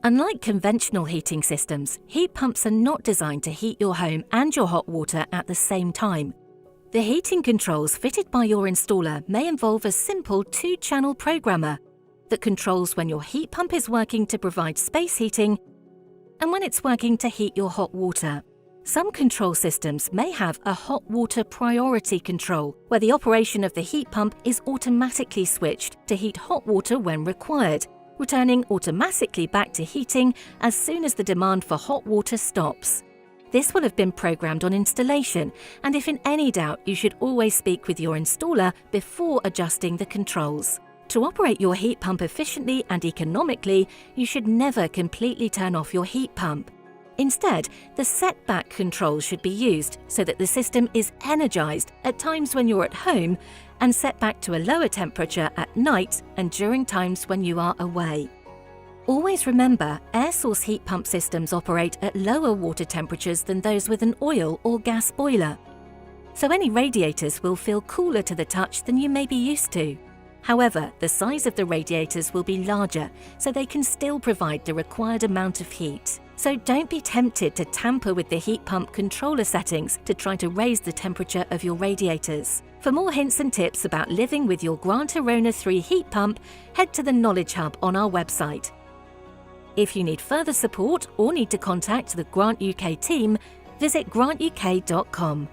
Unlike conventional heating systems, heat pumps are not designed to heat your home and your hot water at the same time. The heating controls fitted by your installer may involve a simple 2-channel programmer that controls when your heat pump is working to provide space heating and when it's working to heat your hot water. Some control systems may have a hot water priority control, where the operation of the heat pump is automatically switched to heat hot water when required, returning automatically back to heating as soon as the demand for hot water stops. This will have been programmed on installation, and if in any doubt, you should always speak with your installer before adjusting the controls. To operate your heat pump efficiently and economically, you should never completely turn off your heat pump. Instead, the setback control should be used so that the system is energized at times when you're at home and set back to a lower temperature at night and during times when you are away. Always remember, air source heat pump systems operate at lower water temperatures than those with an oil or gas boiler, so any radiators will feel cooler to the touch than you may be used to. However, the size of the radiators will be larger, so they can still provide the required amount of heat. So don't be tempted to tamper with the heat pump controller settings to try to raise the temperature of your radiators. For more hints and tips about living with your Grant Arona 3 heat pump, head to the Knowledge Hub on our website. If you need further support or need to contact the Grant UK team, visit grantuk.com.